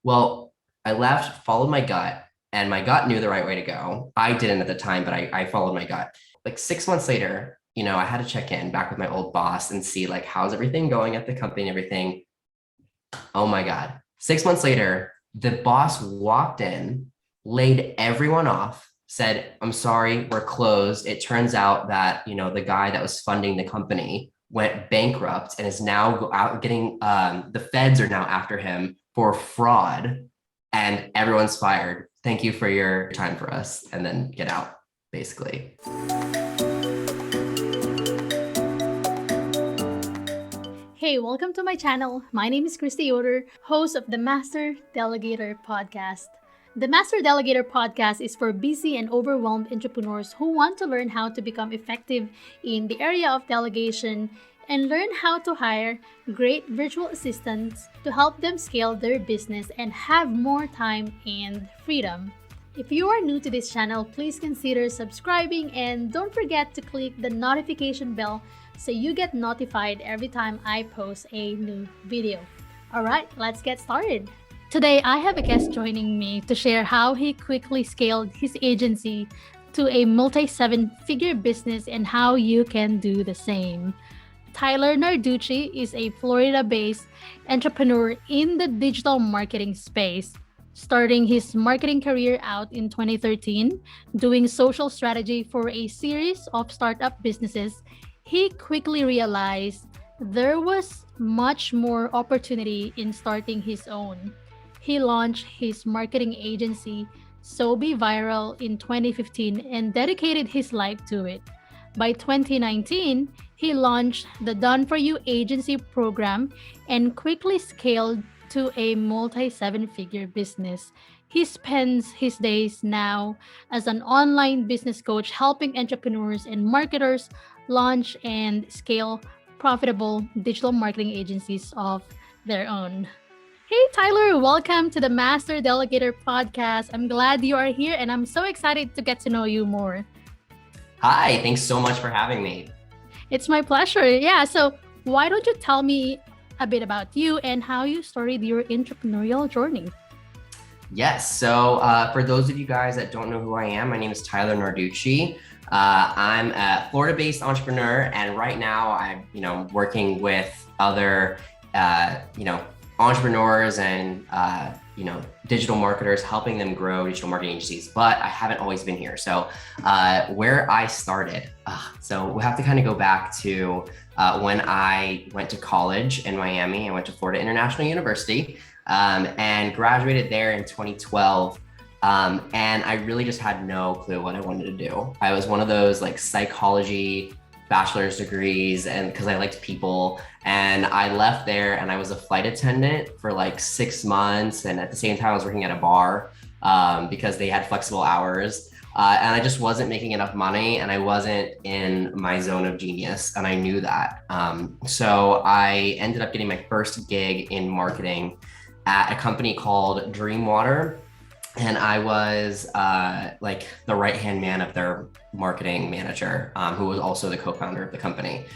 Well, I left, followed my gut, and my gut knew the right way to go. I didn't at the time, but I followed my gut. Like 6 months later, I had to check in back with my old boss and see like how's everything going at the company and everything. Oh my God. 6 months later, the boss walked in, laid everyone off, said, I'm sorry, we're closed. It turns out that, the guy that was funding the company went bankrupt and is now out getting, the feds are now after him for fraud and everyone's fired. Thank you for your time for us. And then get out, basically. Hey, welcome to my channel. My name is Christy Yoder, host of the Master Delegator Podcast. The Master Delegator Podcast is for busy and overwhelmed entrepreneurs who want to learn how to become effective in the area of delegation and learn how to hire great virtual assistants to help them scale their business and have more time and freedom. If you are new to this channel, please consider subscribing and don't forget to click the notification bell so you get notified every time I post a new video. Alright, let's get started. Today, I have a guest joining me to share how he quickly scaled his agency to a multi-seven-figure business and how you can do the same. Tyler Narducci is a Florida-based entrepreneur in the digital marketing space. Starting his marketing career out in 2013, doing social strategy for a series of startup businesses, he quickly realized there was much more opportunity in starting his own. He launched his marketing agency, SobeViral, in 2015 and dedicated his life to it. By 2019, he launched the Done For You agency program and quickly scaled to a multi-seven-figure business. He spends his days now as an online business coach helping entrepreneurs and marketers launch and scale profitable digital marketing agencies of their own. Hey Tyler, welcome to the Master Delegator Podcast. I'm glad you are here and I'm so excited to get to know you more. Hi, thanks so much for having me. It's my pleasure. Yeah, so why don't you tell me a bit about you and how you started your entrepreneurial journey? Yes. So for those of you guys that don't know who I am, my name is Tyler Narducci. I'm a Florida-based entrepreneur, and right now I'm, working with other, entrepreneurs and, digital marketers, helping them grow digital marketing agencies. But I haven't always been here. So where I started, so we have to kind of go back to when I went to college in Miami. I went to Florida International University and graduated there in 2012. And I really just had no clue what I wanted to do. I was one of those like psychology bachelor's degrees, and because I liked people, and I left there and I was a flight attendant for like 6 months. And at the same time, I was working at a bar because they had flexible hours. And I just wasn't making enough money and I wasn't in my zone of genius. And I knew that. So I ended up getting my first gig in marketing at a company called Dreamwater. And I was like the right-hand man of their marketing manager, who was also the co-founder of the company.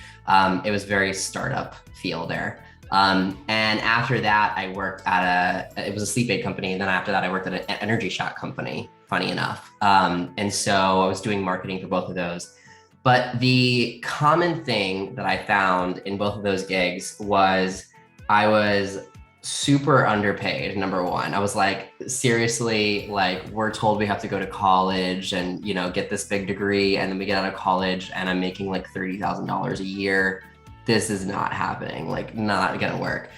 It was very startup feel there. And after that, I worked at it was a sleep aid company. And then after that, I worked at an energy shot company, funny enough. And so I was doing marketing for both of those. But the common thing that I found in both of those gigs was I was super underpaid. Number one, I was like, seriously, like we're told we have to go to college and, get this big degree. And then we get out of college and I'm making like $30,000 a year. This is not happening, like not gonna work.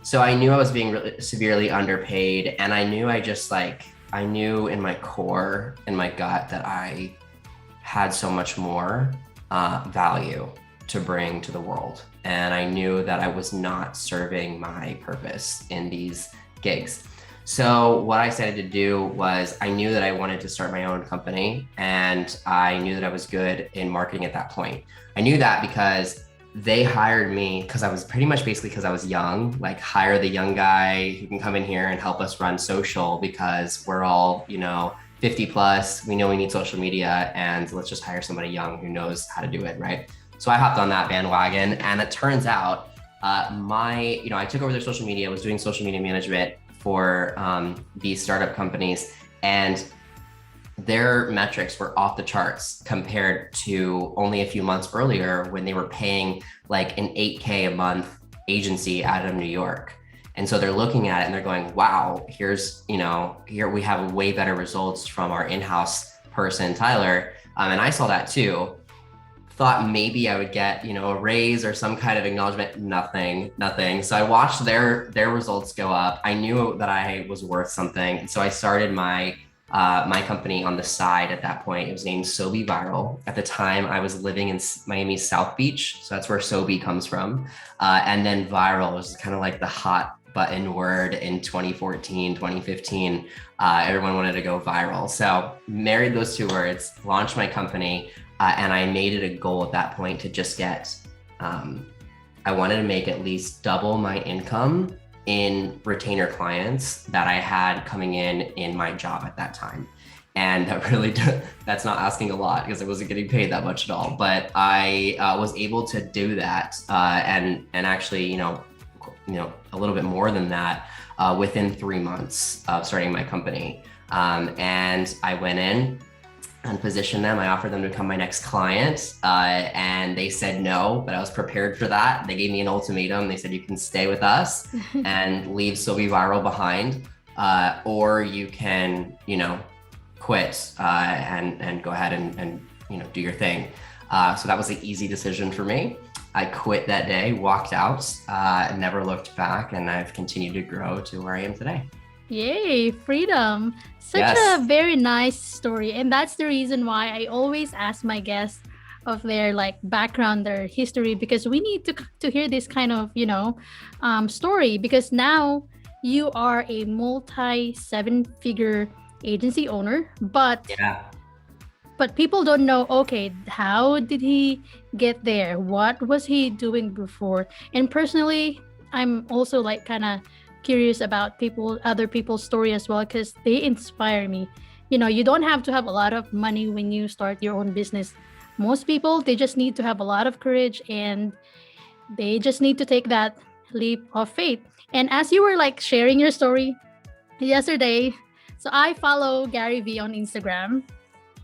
So I knew I was being really severely underpaid. And I knew I knew in my core, in my gut, that I had so much more value to bring to the world. And I knew that I was not serving my purpose in these gigs. So what I decided to do was I knew that I wanted to start my own company, and I knew that I was good in marketing at that point. I knew that because they hired me because I was basically because I was young, like hire the young guy who can come in here and help us run social because we're all, 50 plus, we know we need social media, and let's just hire somebody young who knows how to do it, right? So I hopped on that bandwagon, and it turns out I took over their social media, was doing social media management for these startup companies, and their metrics were off the charts compared to only a few months earlier when they were paying like an $8K a month agency out of New York. And so they're looking at it and they're going, wow, here we have way better results from our in-house person, Tyler. And I saw that too. Thought maybe I would get, a raise or some kind of acknowledgement. Nothing. So I watched their results go up. I knew that I was worth something. And so I started my company on the side at that point. It was named SobeViral. At the time, I was living in Miami's South Beach. So that's where Sobe comes from. And then viral was kind of like the hot button word in 2014, 2015. Everyone wanted to go viral. So married those two words, launched my company, and I made it a goal at that point to just get, I wanted to make at least double my income in retainer clients that I had coming in my job at that time. And that really, that's not asking a lot because I wasn't getting paid that much at all. But I was able to do that and actually, a little bit more than that within 3 months of starting my company. And I went in and positioned them. I offered them to become my next client, and they said no, but I was prepared for that. They gave me an ultimatum. They said, you can stay with us and leave SobeViral behind, or you can, quit and go ahead and do your thing. So that was an easy decision for me. I quit that day, walked out, never looked back, and I've continued to grow to where I am today. Yay, freedom. Such a very nice story. And that's the reason why I always ask my guests of their background, their history, because we need to hear this kind of, story, because now you are a multi-7-figure agency owner, but people don't know, okay, how did he get there? What was he doing before? And personally, I'm also kind of curious about other people's story as well, because they inspire me. You don't have to have a lot of money when you start your own business. Most people, they just need to have a lot of courage, and they just need to take that leap of faith. And as you were sharing your story yesterday, so I follow Gary V on Instagram,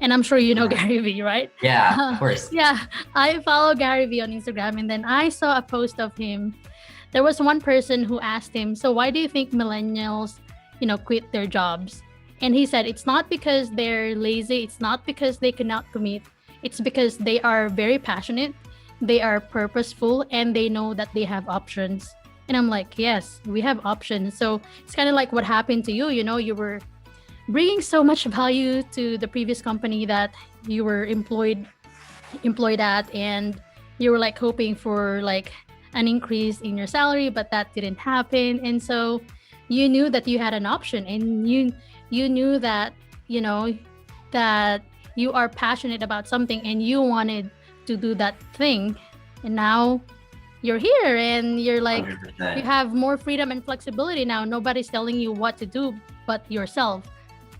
and I'm sure you know Gary V, right? Yeah, of course. Yeah, I follow Gary V on Instagram, and then I saw a post of him. There was one person who asked him, so why do you think millennials, quit their jobs? And he said, it's not because they're lazy. It's not because they cannot commit. It's because they are very passionate. They are purposeful, and they know that they have options. And I'm like, yes, we have options. So it's kind of like what happened to you. You were bringing so much value to the previous company that you were employed at, and you were hoping for an increase in your salary, but that didn't happen. And so you knew that you had an option, and you knew that that you are passionate about something and you wanted to do that thing. And now you're here, and you're 100%. You have more freedom and flexibility now. Nobody's telling you what to do but yourself.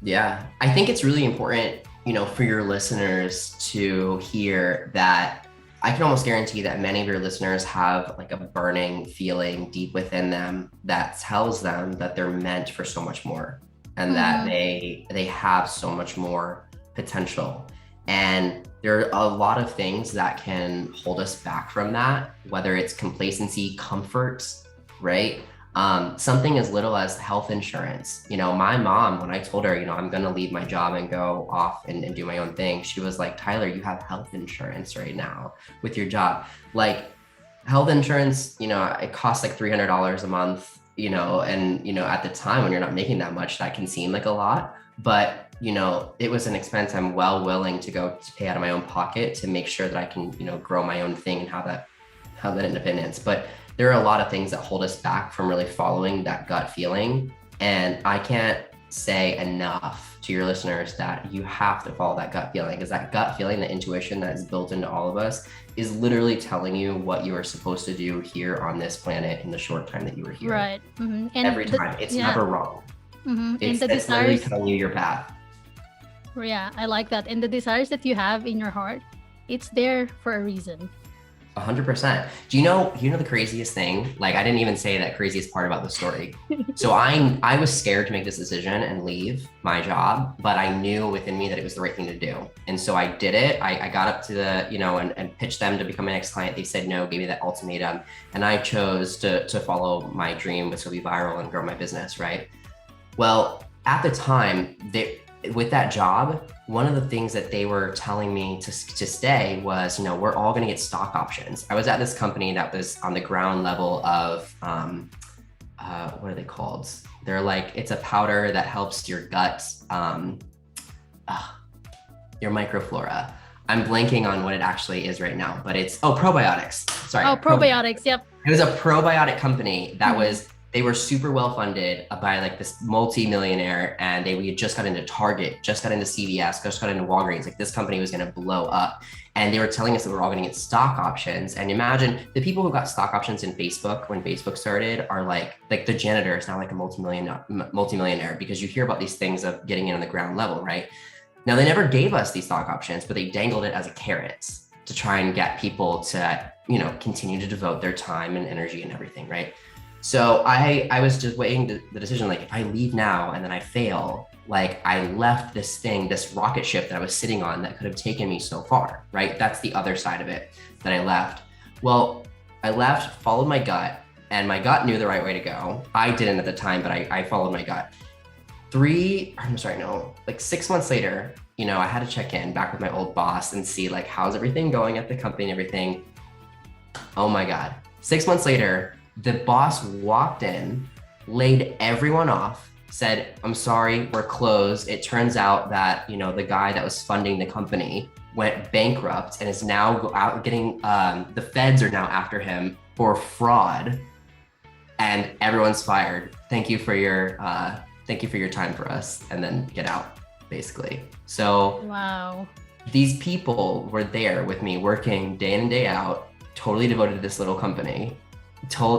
Yeah, I think it's really important, for your listeners to hear that. I can almost guarantee that many of your listeners have a burning feeling deep within them that tells them that they're meant for so much more, and that they have so much more potential. And there are a lot of things that can hold us back from that, whether it's complacency, comfort, right? Something as little as health insurance. My mom, when I told her, I'm going to leave my job and go off and do my own thing, she was like, Tyler, you have health insurance right now with your job. Health insurance, it costs $300 a month, and, at the time when you're not making that much, that can seem like a lot, but it was an expense I'm well willing to go to pay out of my own pocket to make sure that I can, grow my own thing and have that independence. But there are a lot of things that hold us back from really following that gut feeling. And I can't say enough to your listeners that you have to follow that gut feeling, because that gut feeling, the intuition that is built into all of us, is literally telling you what you are supposed to do here on this planet in the short time that you were here. Right. Mm-hmm. And every time. It's never wrong. Mm-hmm. It's literally telling you your path. Yeah, I like that. And the desires that you have in your heart, it's there for a reason. 100%. Do you know the craziest thing? Like, I didn't even say that craziest part about the story. So I was scared to make this decision and leave my job, but I knew within me that it was the right thing to do. And so I did it. I got up to the, and pitched them to become my next client. They said no, gave me that ultimatum. And I chose to follow my dream with SobeViral and grow my business, right? Well, at the time, with that job, one of the things that they were telling me to stay was, we're all going to get stock options. I was at this company that was on the ground level of, what are they called? They're like, it's a powder that helps your gut, your microflora. I'm blanking on what it actually is right now, but it's, probiotics. Sorry. Probiotics. Yep. It was a probiotic company that was, they were super well funded by like this multi-millionaire, and we had just got into Target, just got into CVS, just got into Walgreens. Like, this company was going to blow up, and they were telling us that we're all going to get stock options. And imagine the people who got stock options in Facebook when Facebook started are like the janitor is now like a multi-millionaire, because you hear about these things of getting in on the ground level, right? Now, they never gave us these stock options, but they dangled it as a carrot to try and get people to, continue to devote their time and energy and everything, right? So I was just weighing the decision, like, if I leave now and then I fail, like, I left this rocket ship that I was sitting on that could have taken me so far, right? That's the other side of it that I left. Well, I left, followed my gut, and my gut knew the right way to go. I didn't at the time, but I followed my gut. 6 months later, I had to check in back with my old boss and see, like, how's everything going at the company and everything. Oh my God. 6 months later, the boss walked in, laid everyone off, said, I'm sorry, we're closed. It turns out that, the guy that was funding the company went bankrupt and is now out getting, the feds are now after him for fraud, and everyone's fired. Thank you for your time for us, and then get out, basically. So Wow. These people were there with me, working day in and day out, totally devoted to this little company,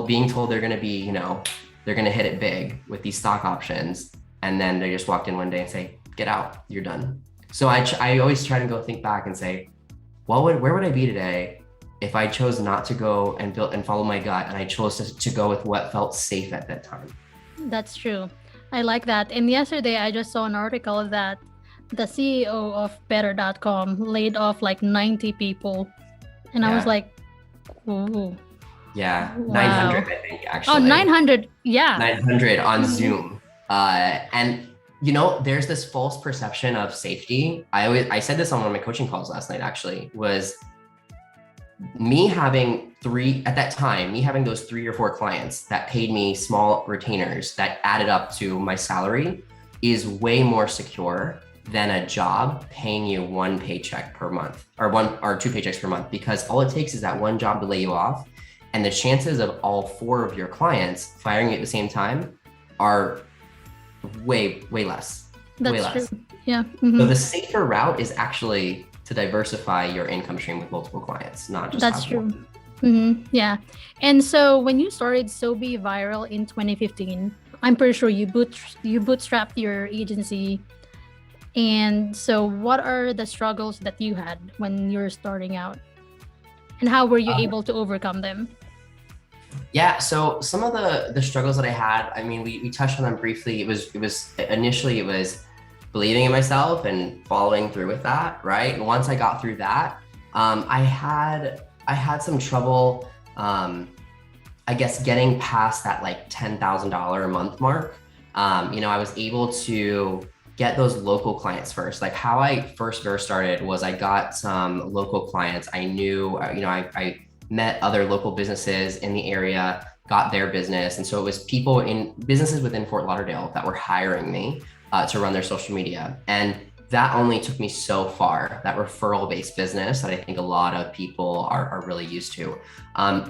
being told they're going to be, they're going to hit it big with these stock options. And then they just walked in one day and say, get out, you're done. So I always try to go think back and say, where would I be today if I chose not to go and follow my gut, and I chose to go with what felt safe at that time? That's true. I like that. And yesterday I just saw an article that the CEO of Better.com laid off like 90 people. And I was like, ooh. Yeah, Wow. 900, I think, actually. Oh, 900. Yeah. 900 on Zoom. And, there's this false perception of safety. I said this on one of my coaching calls last night, actually, was me having those 3 or 4 clients that paid me small retainers that added up to my salary is way more secure than a job paying you one paycheck per month, or 1 or 2 paychecks per month, because all it takes is that one job to lay you off. And the chances of all 4 of your clients firing you at the same time are way less. That's true. Yeah. So the safer route is actually to diversify your income stream with multiple clients, not just That's true. Yeah. And so when you started SobeViral in 2015, I'm pretty sure you bootstrapped your agency. And so what are the struggles that you had when you were starting out? And how were you able to overcome them? Yeah, so some of the struggles that I had, I mean, we touched on them briefly. Initially it was believing in myself and following through with that, right? And once I got through that, I had some trouble, I guess, getting past that like $10,000 a month mark. I was able to get those local clients first. Like, how I first started was I got some local clients. I knew, I met other local businesses in the area, got their business. And so it was people in businesses within Fort Lauderdale that were hiring me to run their social media. And that only took me so far, that referral-based business that I think a lot of people are really used to.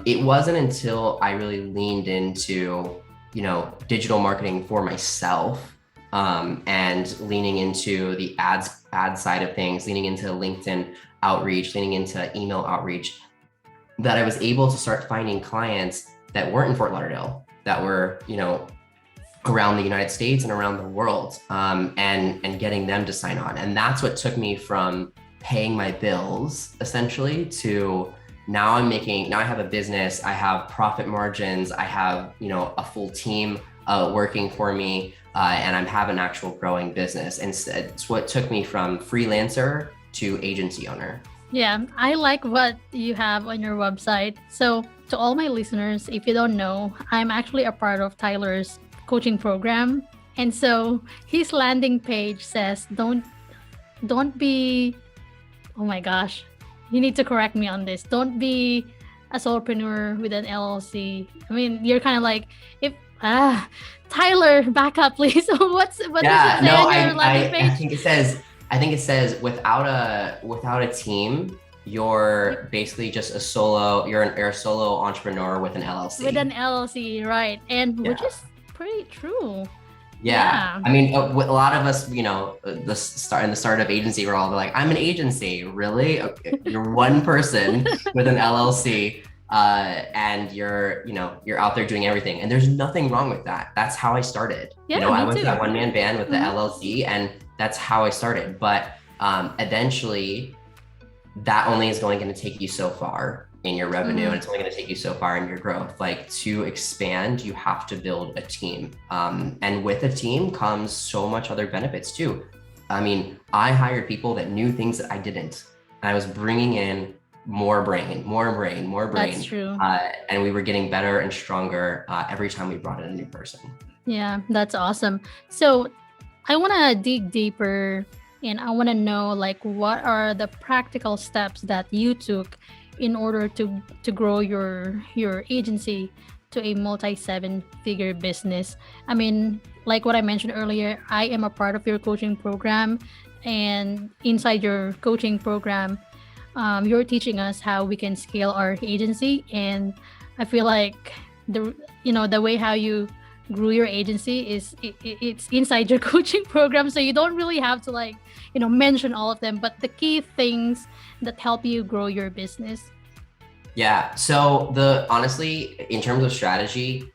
It wasn't until I really leaned into, digital marketing for myself, and leaning into the ad side of things, leaning into LinkedIn outreach, leaning into email outreach, that I was able to start finding clients that weren't in Fort Lauderdale, that were, around the United States and around the world, and getting them to sign on. And that's what took me from paying my bills, essentially, to now I have a business, I have profit margins, I have, a full team working for me, and I'm have an actual growing business. And it's what took me from freelancer to agency owner. Yeah, I like what you have on your website. So, to all my listeners, if you don't know, I'm actually a part of Tyler's coaching program. And so his landing page says, don't be, oh my gosh, you need to correct me on this. Don't be a solopreneur with an LLC. I mean, you're kind of like, if Tyler, back up, please. What does it say on your landing page? I think it says without a team, you're basically just a solo. You're a solo entrepreneur with an LLC. With an LLC, right? And which is pretty true. Yeah. I mean, a lot of us, in the startup agency, we're all like, I'm an agency. Really? Okay. You're one person with an LLC, and you're out there doing everything. And there's nothing wrong with that. That's how I started. Yeah, I went to that one-man band with the LLC, and that's how I started. But eventually, that only is going to take you so far in your revenue, and it's only going to take you so far in your growth. Like, to expand, you have to build a team, and with a team comes so much other benefits too. I mean, I hired people that knew things that I didn't, and I was bringing in more brain. That's true. And we were getting better and stronger every time we brought in a new person. Yeah, that's awesome. So I want to dig deeper, and I want to know, like, what are the practical steps that you took in order to grow your agency to a multi-7-figure business. I mean, like what I mentioned earlier, I am a part of your coaching program, and inside your coaching program, you're teaching us how we can scale our agency. And I feel like the way how you grew your agency it's inside your coaching program, so you don't really have to mention all of them, but the key things that help you grow your business. Yeah. So honestly, in terms of strategy,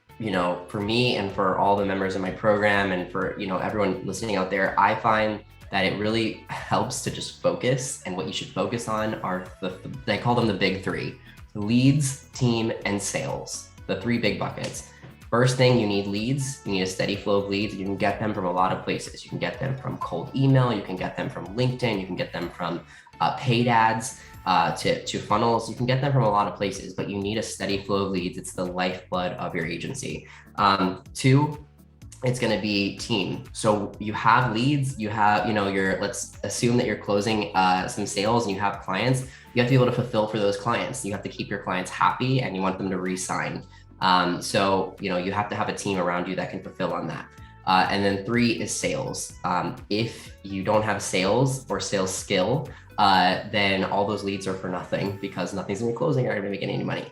for me and for all the members of my program, and for, everyone listening out there, I find that it really helps to just focus. And what you should focus on are they call them the big three: leads, team, and sales. The three big buckets. First thing, you need leads. You need a steady flow of leads. You can get them from a lot of places. You can get them from cold email. You can get them from LinkedIn. You can get them from paid ads, to funnels. You can get them from a lot of places, but you need a steady flow of leads. It's the lifeblood of your agency. Two, it's going to be team. So you have leads, you have, let's assume that you're closing some sales and you have clients. You have to be able to fulfill for those clients. You have to keep your clients happy, and you want them to re-sign. So, you have to have a team around you that can fulfill on that. And then three is sales. If you don't have sales or sales skill, then all those leads are for nothing, because nothing's gonna be closing, you're not gonna make any money.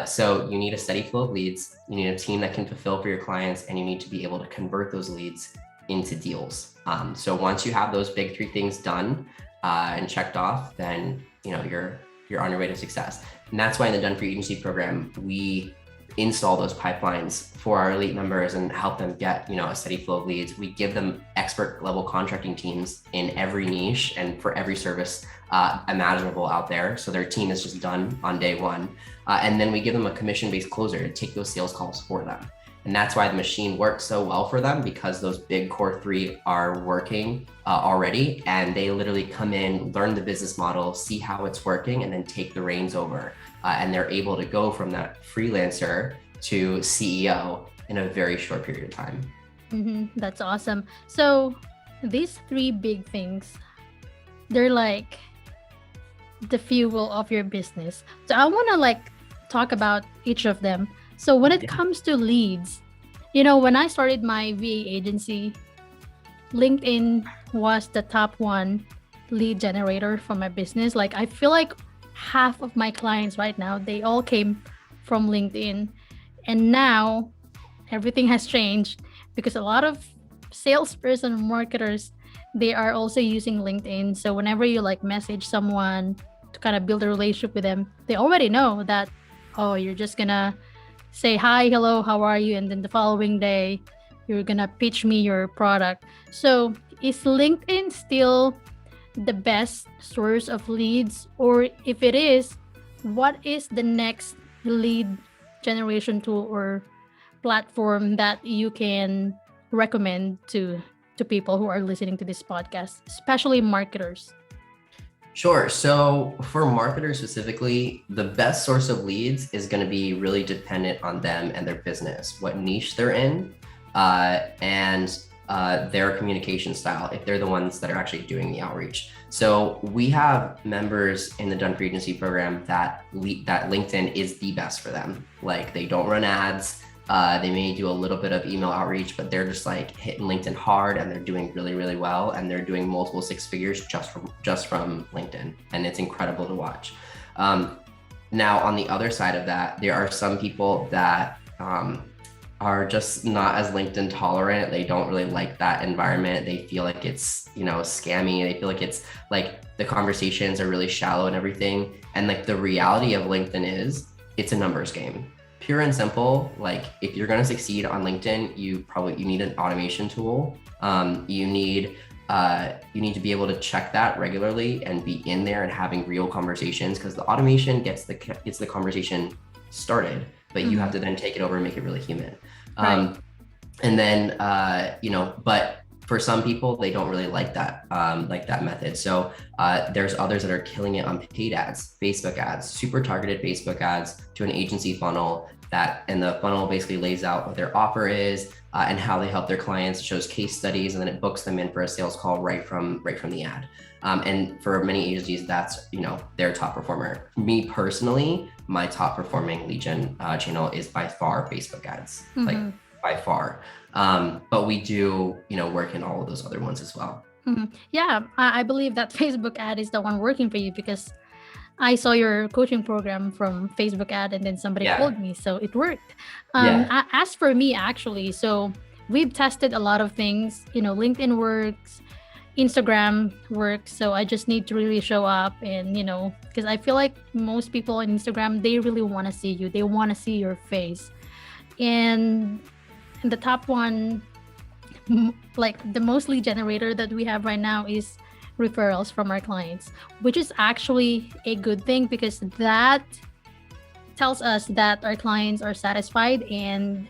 So you need a steady flow of leads, you need a team that can fulfill for your clients, and you need to be able to convert those leads into deals. So once you have those big three things done and checked off, then you're on your way to success. And that's why in the Done For You Agency program, we install those pipelines for our elite members and help them get a steady flow of leads. We give them expert level contracting teams in every niche and for every service imaginable out there, so their team is just done on day one. And then we give them a commission-based closer to take those sales calls for them. And that's why the machine works so well for them, because those big core three are working already, and they literally come in, learn the business model, see how it's working, and then take the reins over. And they're able to go from that freelancer to CEO in a very short period of time. That's awesome. So these three big things, they're like the fuel of your business. So I want to talk about each of them. So when it comes to leads, when I started my VA agency, LinkedIn was the top one lead generator for my business. I feel like half of my clients right now, they all came from LinkedIn. And now everything has changed, because a lot of salesperson and marketers, they are also using LinkedIn. So whenever you message someone to kind of build a relationship with them, they already know that, oh, you're just gonna say hi, hello, how are you? And then the following day, you're gonna pitch me your product. So is LinkedIn still the best source of leads? Or if it is, what is the next lead generation tool or platform that you can recommend to people who are listening to this podcast, especially marketers? Sure. So for marketers specifically, the best source of leads is going to be really dependent on them and their business, what niche they're in, and their communication style, if they're the ones that are actually doing the outreach. So we have members in the Done for Agency program that LinkedIn is the best for them. Like they don't run ads. They may do a little bit of email outreach, but they're just like hitting LinkedIn hard and they're doing really, really well. And they're doing multiple six figures just from LinkedIn. And it's incredible to watch. Now, on the other side of that, there are some people that are just not as LinkedIn tolerant. They don't really like that environment. They feel like it's, scammy. They feel like it's like the conversations are really shallow and everything. And like the reality of LinkedIn is it's a numbers game. Pure and simple. Like if you're going to succeed on LinkedIn, you need an automation tool. You need to be able to check that regularly and be in there and having real conversations, because the automation gets the conversation started, but you have to then take it over and make it really human. Right. And then but for some people, they don't really like that method. So there's others that are killing it on paid ads, Facebook ads, super targeted Facebook ads to an agency funnel and the funnel basically lays out what their offer is and how they help their clients, shows case studies, and then it books them in for a sales call right from the ad. And for many agencies, that's their top performer. Me personally, my top performing lead gen channel is by far Facebook ads, like by far. But we do, work in all of those other ones as well. Yeah, I believe that Facebook ad is the one working for you, because I saw your coaching program from Facebook ad and then somebody called me, so it worked. As for me, actually, so we've tested a lot of things. LinkedIn works, Instagram works, so I just need to really show up and, because I feel like most people on Instagram, they really want to see you. They want to see your face. And the top one, like the most lead generator that we have right now is referrals from our clients, which is actually a good thing, because that tells us that our clients are satisfied and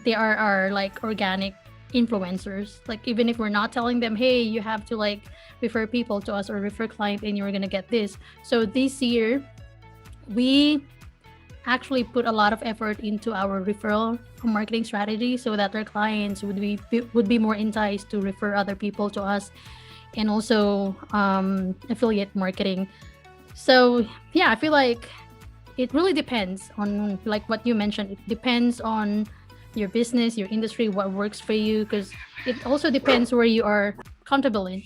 they are our like organic influencers. Like even if we're not telling them, hey, you have to like refer people to us or refer client and you're gonna get this. So this year we actually put a lot of effort into our referral marketing strategy so that our clients would be more enticed to refer other people to us, and also affiliate marketing. So yeah, I feel like it really depends on like what you mentioned. It depends on your business, your industry, what works for you, because it also depends where you are comfortable in.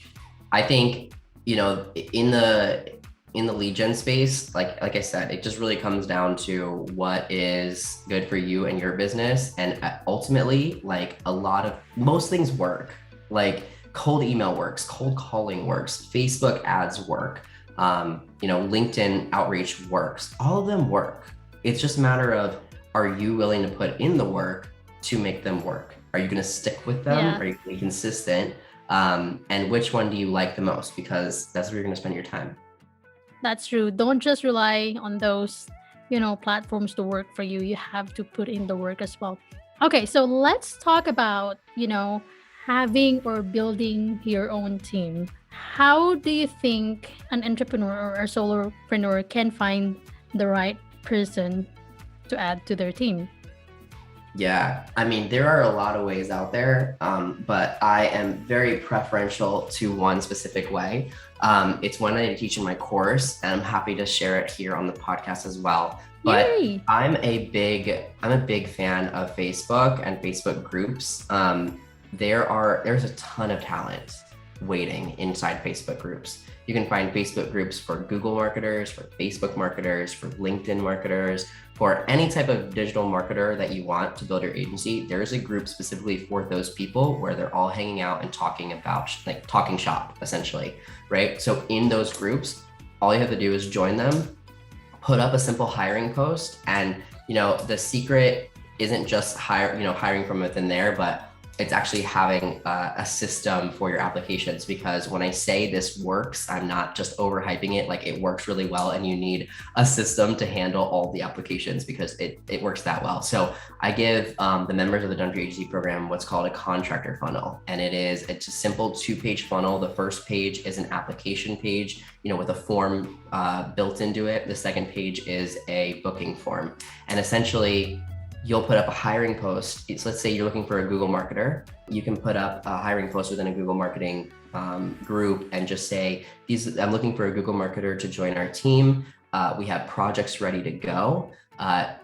I think, in the lead gen space, like I said, it just really comes down to what is good for you and your business. And ultimately, like most things work. Like cold email works, cold calling works, Facebook ads work, LinkedIn outreach works. All of them work. It's just a matter of, are you willing to put in the work to make them work? Are you going to stick with them? Yeah. Are you going to be consistent? And which one do you like the most? Because that's where you're going to spend your time. That's true. Don't just rely on those, platforms to work for you. You have to put in the work as well. Okay, so let's talk about, having or building your own team. How do you think an entrepreneur or a solopreneur can find the right person to add to their team? Yeah, I mean, there are a lot of ways out there, but I am very preferential to one specific way. It's one I teach in my course, and I'm happy to share it here on the podcast as well. But Yay! I'm a big fan of Facebook and Facebook groups. There's a ton of talent waiting inside Facebook groups. You can find Facebook groups for Google marketers, for Facebook marketers, for LinkedIn marketers, for any type of digital marketer that you want to build your agency. There's a group specifically for those people where they're all hanging out and talking about talking shop, essentially, right? So in those groups, all you have to do is join them, put up a simple hiring post, and the secret isn't just hiring from within there, but it's actually having a system for your applications, because when I say this works, I'm not just overhyping it. Like, it works really well, and you need a system to handle all the applications because it works that well. So I give the members of the Done For Agency program what's called a contractor funnel. And it's a simple 2-page funnel. The first page is an application page, with a form built into it. The second page is a booking form. And essentially, you'll put up a hiring post. Let's say you're looking for a Google marketer. You can put up a hiring post within a Google marketing group and just say, I'm looking for a Google marketer to join our team. We have projects ready to go.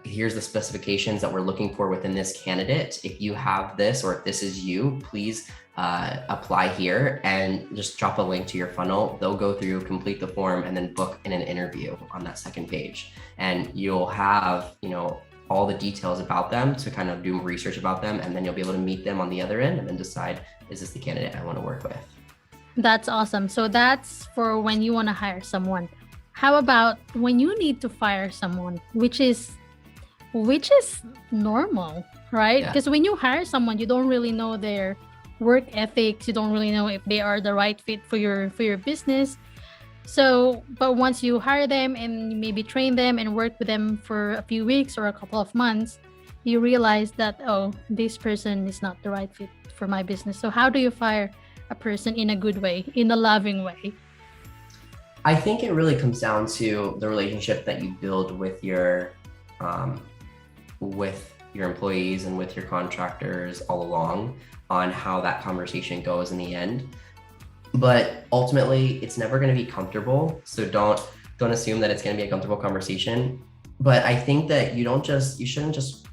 Here's the specifications that we're looking for within this candidate. If you have this, or if this is you, please apply here, and just drop a link to your funnel. They'll go through, complete the form, and then book in an interview on that second page. And you'll have, all the details about them to kind of do research about them, and then you'll be able to meet them on the other end and then decide, is this the candidate I want to work with? That's awesome. So that's for when you want to hire someone. How about when you need to fire someone, which is normal, right? Because when you hire someone, you don't really know their work ethics. You don't really know if they are the right fit for your business. So, but once you hire them and maybe train them and work with them for a few weeks or a couple of months, you realize that, oh, this person is not the right fit for my business. So how do you fire a person in a good way, in a loving way? I think it really comes down to the relationship that you build with your employees and with your contractors all along, on how that conversation goes in the end. But ultimately, it's never going to be comfortable. So don't assume that it's going to be a comfortable conversation. But I think that you shouldn't just,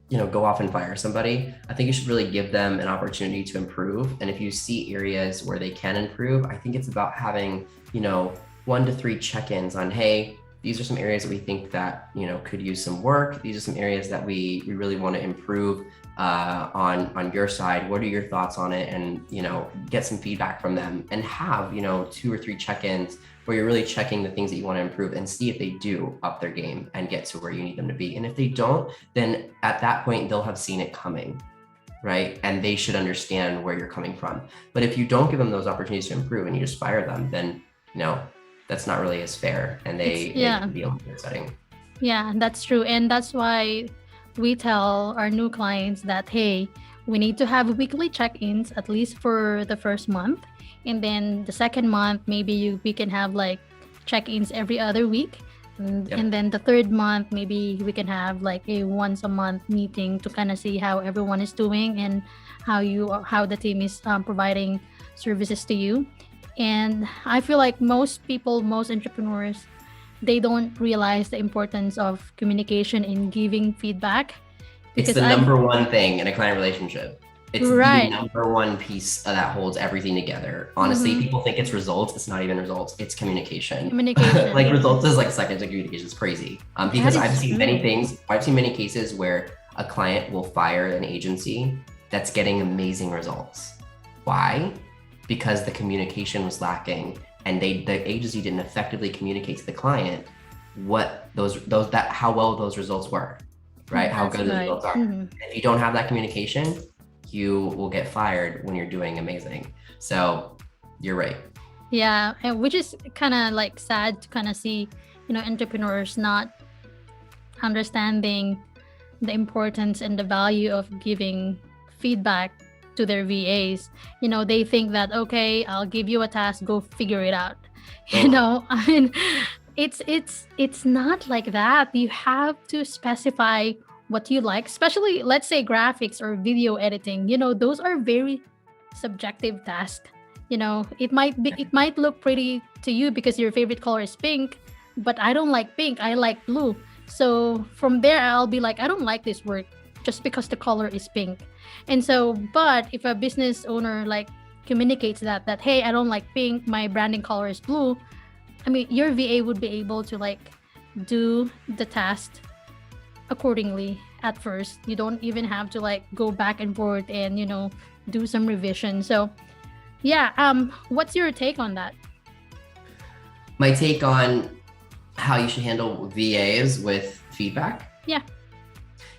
go off and fire somebody. I think you should really give them an opportunity to improve. And if you see areas where they can improve, I think it's about having, 1 to 3 check-ins on, hey, these are some areas that we think that, could use some work. These are some areas that we really want to improve on your side. What are your thoughts on it? And, get some feedback from them, and have, 2 or 3 check-ins where you're really checking the things that you want to improve, and see if they do up their game and get to where you need them to be. And if they don't, then at that point, they'll have seen it coming, right? And they should understand where you're coming from. But if you don't give them those opportunities to improve and you just fire them, then, that's not really as fair, and they can be upsetting. Yeah, that's true. And that's why we tell our new clients that, hey, we need to have weekly check-ins, at least for the first month. And then the second month, maybe we can have like check-ins every other week. And then the third month, maybe we can have like a once a month meeting to kind of see how everyone is doing and how the team is providing services to you. And I feel like most entrepreneurs, they don't realize the importance of communication in giving feedback. It's the number one thing in a client relationship. It's the number one piece that holds everything together. Honestly, people think it's results. It's not even results. It's communication. Like, results is like second to communication. It's crazy. Because I've seen many things. I've seen many cases where a client will fire an agency that's getting amazing results. Why? Because the communication was lacking, and the agency didn't effectively communicate to the client how well those results were, right? How good the results are. If you don't have that communication, you will get fired when you're doing amazing. So you're right. Yeah, and which is kind of like sad to kind of see, entrepreneurs not understanding the importance and the value of giving feedback to their VAs. They think that, okay, I'll give you a task, go figure it out. I mean, it's not like that. You have to specify what you like, especially, let's say, graphics or video editing. Those are very subjective tasks. It might look pretty to you because your favorite color is pink, but I don't like pink, I like blue. So from there, I'll be like, I don't like this work just because the color is pink. And so, but if a business owner like communicates that, hey, I don't like pink, my branding color is blue, I mean, your VA would be able to like do the task accordingly at first. You don't even have to like go back and forth and, do some revision. So what's your take on that? My take on how you should handle VAs with feedback?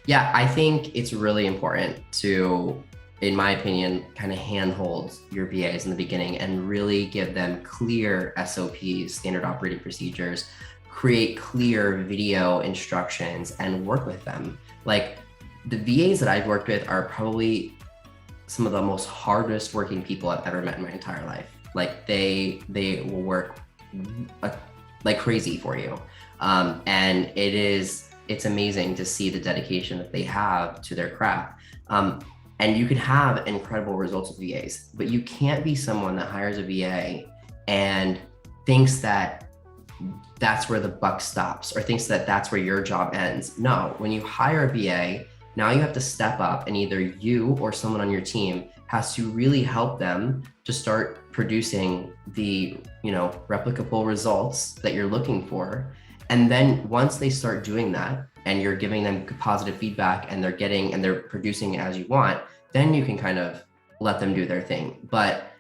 Yeah, I think it's really important to in my opinion, kind of handhold your VAs in the beginning and really give them clear SOPs, standard operating procedures, create clear video instructions, and work with them. Like, the VAs that I've worked with are probably some of the most hardest working people I've ever met in my entire life. Like, they will work like crazy for you. And it's amazing to see the dedication that they have to their craft. And you can have incredible results with VAs, but you can't be someone that hires a VA and thinks that that's where the buck stops, or thinks that that's where your job ends. No, when you hire a VA, now you have to step up, and either you or someone on your team has to really help them to start producing the, replicable results that you're looking for. And then once they start doing that, and you're giving them positive feedback, and they're producing as you want, then you can kind of let them do their thing. But,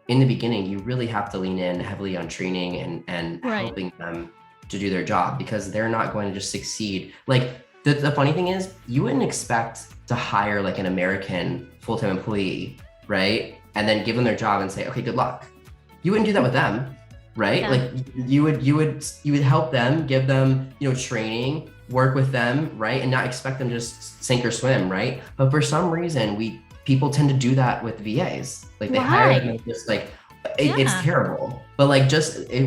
in the beginning, you really have to lean in heavily on training and Right. helping them to do their job, because they're not going to just succeed. Like, the funny thing is, you wouldn't expect to hire like an American full-time employee, right? And then give them their job and say, okay, good luck. You wouldn't do that with them, right? Yeah. Like, you would help them, give them, training, work with them, right? And not expect them to just sink or swim, right? But for some reason, people tend to do that with VAs. Like, they hire them and just like, it's terrible. But like,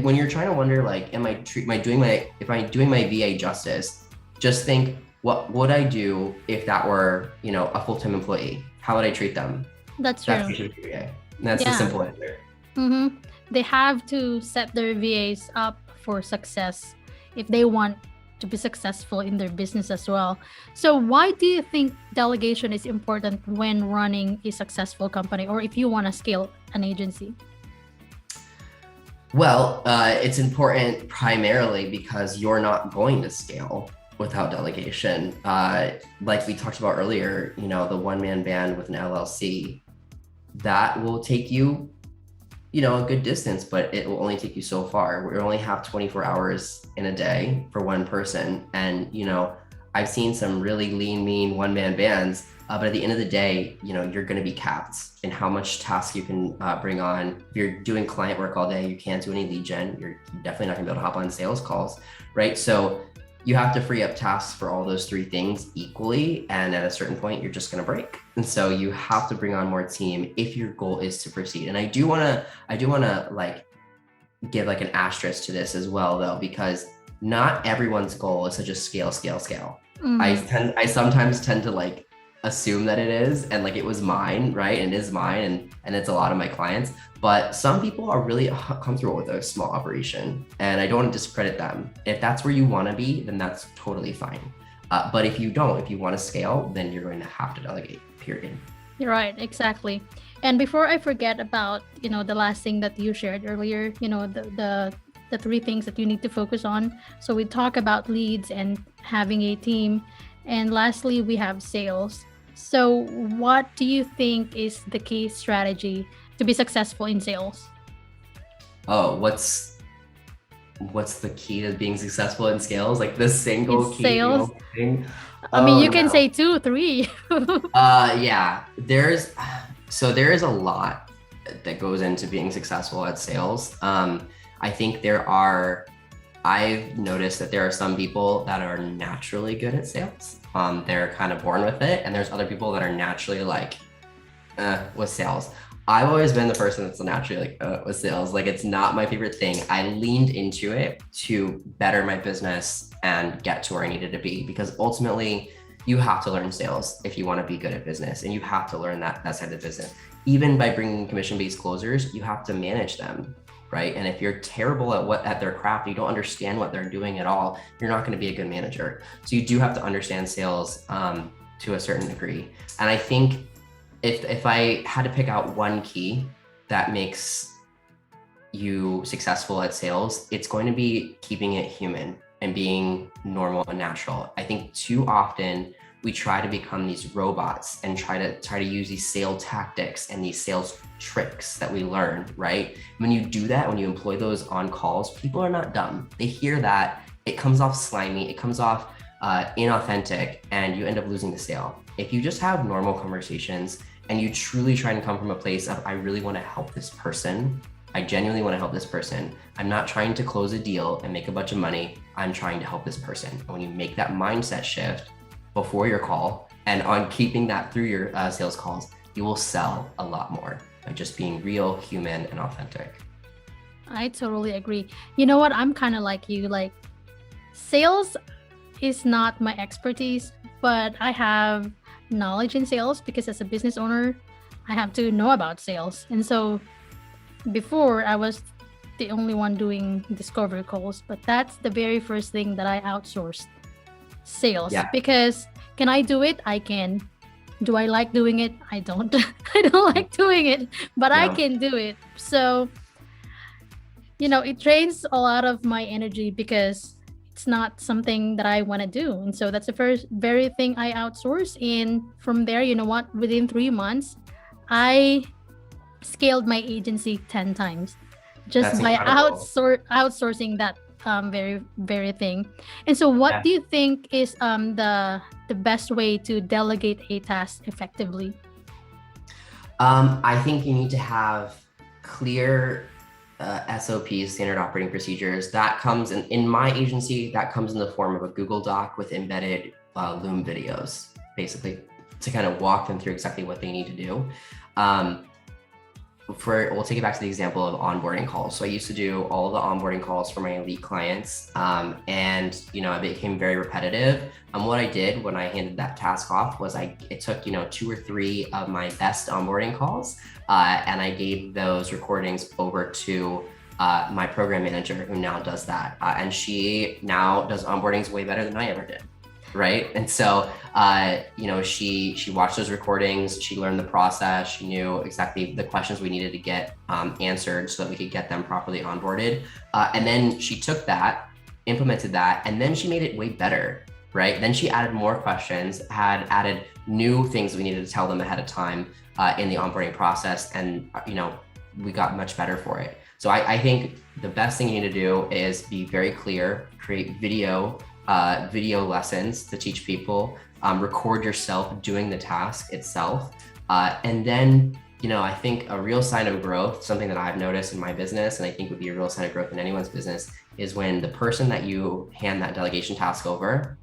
when you're trying to wonder, like, am I doing my VA justice? Just think, what would I do if that were, a full-time employee? How would I treat them? That's true. That's the VA. And that's the simple answer. Mm-hmm. They have to set their VAs up for success if they want to be successful in their business as well. So why do you think delegation is important when running a successful company, or if you want to scale an agency? Well, it's important primarily because you're not going to scale without delegation. Like we talked about earlier, the one-man band with an LLC, that will take you, a good distance, but it will only take you so far. We only have 24 hours in a day for one person. And, I've seen some really lean, mean one-man bands, but at the end of the day, you're going to be capped in how much task you can bring on. If you're doing client work all day, you can't do any lead gen. You're definitely not going to be able to hop on sales calls, right? So you have to free up tasks for all those three things equally. And at a certain point, you're just going to break. And so you have to bring on more team if your goal is to proceed. And I do want to like give like an asterisk to this as well, though, because not everyone's goal is to just scale. Mm-hmm. I sometimes tend to like assume that it is, and like it was mine, right? And it is mine, and it's a lot of my clients. But some people are really comfortable with a small operation, and I don't want to discredit them. If that's where you want to be, then that's totally fine. But if you want to scale, then you're going to have to delegate, period. You're right, exactly. And before I forget about, the last thing that you shared earlier, the three things that you need to focus on. So we talk about leads and having a team. And lastly, we have sales. So what do you think is the key strategy to be successful in sales? Oh, what's the key to being successful in sales? Like the single In key sales? thing? I mean, you can no. say 2, 3. Yeah, there is a lot that goes into being successful at sales. I think I've noticed that there are some people that are naturally good at sales. They're kind of born with it. And there's other people that are naturally like, with sales. I've always been the person that's naturally like, with sales. Like, it's not my favorite thing. I leaned into it to better my business and get to where I needed to be, because ultimately you have to learn sales if you want to be good at business, and you have to learn that side of the business. Even by bringing commission-based closers, you have to manage them, right? And if you're terrible at their craft, you don't understand what they're doing at all, you're not going to be a good manager. So you do have to understand sales to a certain degree. And I think if I had to pick out one key that makes you successful at sales, it's going to be keeping it human and being normal and natural. I think too often we try to become these robots and try to use these sales tactics and these sales tricks that we learn, right? When you do that, when you employ those on calls, people are not dumb. They hear that, it comes off slimy, it comes off inauthentic, and you end up losing the sale. If you just have normal conversations and you truly try and come from a place of, I really want to help this person. I genuinely want to help this person. I'm not trying to close a deal and make a bunch of money. I'm trying to help this person. And when you make that mindset shift before your call and on keeping that through your sales calls, you will sell a lot more by just being real, human, and authentic. I totally agree. You know what? I'm kind of like you. Like, sales is not my expertise, but I have knowledge in sales because as a business owner, I have to know about sales. And so before, I was the only one doing discovery calls, but that's the very first thing that I outsourced, sales. Yeah. Because can I do it? I can. Do I like doing it? I don't. I don't like doing it, but I can do it. So, it drains a lot of my energy because it's not something that I want to do. And so that's the first very thing I outsource. And from there, you know what? Within 3 months, I scaled my agency 10 times just That's by incredible. outsourcing that very, very thing. And so what do you think is the best way to delegate a task effectively? I think you need to have clear SOPs, standard operating procedures. That comes in my agency, that comes in the form of a Google Doc with embedded Loom videos, basically, to kind of walk them through exactly what they need to do. We'll take it back to the example of onboarding calls. So I used to do all of the onboarding calls for my elite clients, and it became very repetitive. What I did when I handed that task off was it took 2 or 3 of my best onboarding calls, and I gave those recordings over to my program manager, who now does that, and she now does onboardings way better than I ever did. Right. And so, she watched those recordings, she learned the process, she knew exactly the questions we needed to get answered so that we could get them properly onboarded. And then she took that, implemented that, and then she made it way better. Right. Then she added more questions, had added new things we needed to tell them ahead of time in the onboarding process. And, we got much better for it. So I think the best thing you need to do is be very clear, create video lessons to teach people, record yourself doing the task itself. And then, I think a real sign of growth, something that I've noticed in my business, and I think would be a real sign of growth in anyone's business, is when the person that you hand that delegation task over,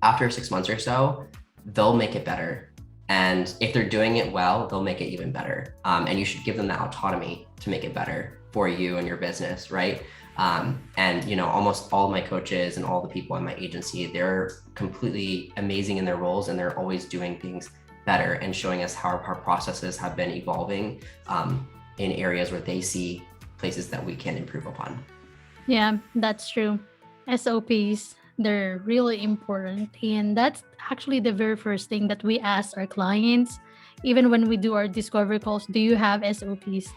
after 6 months or so, they'll make it better. And if they're doing it well, they'll make it even better. And you should give them that autonomy to make it better for you and your business, right? And almost all of my coaches and all the people in my agency, they're completely amazing in their roles, and they're always doing things better and showing us how our processes have been evolving in areas where they see places that we can improve upon. Yeah, that's true. SOPs, they're really important. And that's actually the very first thing that we ask our clients, even when we do our discovery calls. Do you have SOPs?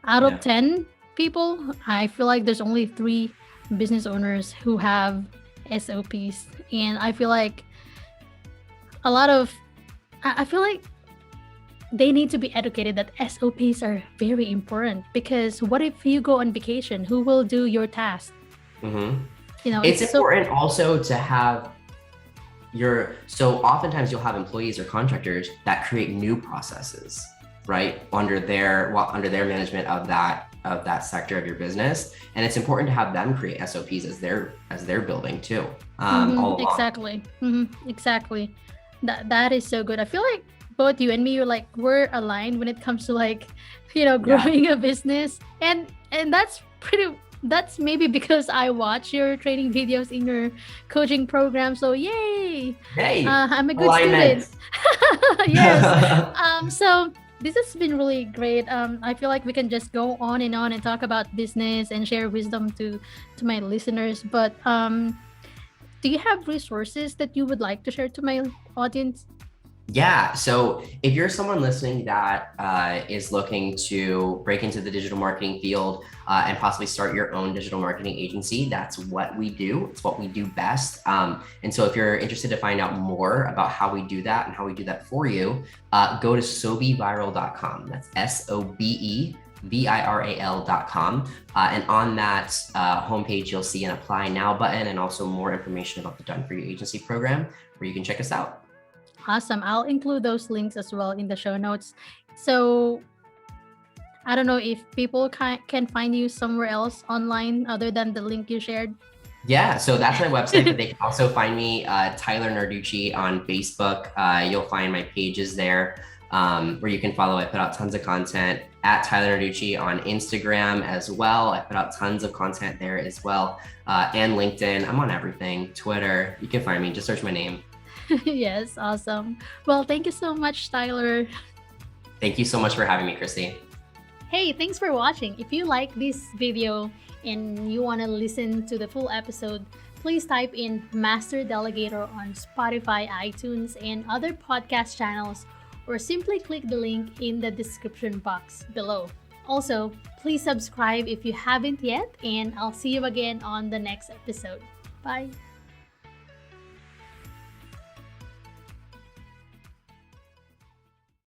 Out of 10 people, I feel like there's only 3 business owners who have SOPs. And I feel like I feel like they need to be educated that SOPs are very important, because what if you go on vacation? Who will do your task? Mm-hmm. It's important also to have so oftentimes you'll have employees or contractors that create new processes, right, under their management of that sector of your business, and it's important to have them create SOPs as they're building too. All along. Exactly. Exactly. That is so good. I feel like both you and me, we're aligned when it comes to growing a business, and that's maybe because I watch your training videos in your coaching program. So yay! Hey, I'm a good student. Yes. So this has been really great. I feel like we can just go on and talk about business and share wisdom to my listeners. But do you have resources that you would like to share to my audience? Yeah. So if you're someone listening that is looking to break into the digital marketing field and possibly start your own digital marketing agency, that's what we do. It's what we do best. And so if you're interested to find out more about how we do that and how we do that for you, go to SobeViral.com. That's SobeViral.com. And on that homepage, you'll see an Apply Now button and also more information about the Done For You Agency program, where you can check us out. Awesome. I'll include those links as well in the show notes. So I don't know if people can find you somewhere else online other than the link you shared. Yeah, so that's my website, but they can also find me, Tyler Narducci, on Facebook. You'll find my pages there, where you can follow. I put out tons of content at Tyler Narducci on Instagram as well. I put out tons of content there as well, and LinkedIn. I'm on everything. Twitter, you can find me. Just search my name. Yes, awesome. Well, thank you so much, Tyler. Thank you so much for having me, Christy. Hey, thanks for watching. If you like this video and you want to listen to the full episode, please type in Master Delegator on Spotify, iTunes, and other podcast channels, or simply click the link in the description box below. Also, please subscribe if you haven't yet, and I'll see you again on the next episode. Bye!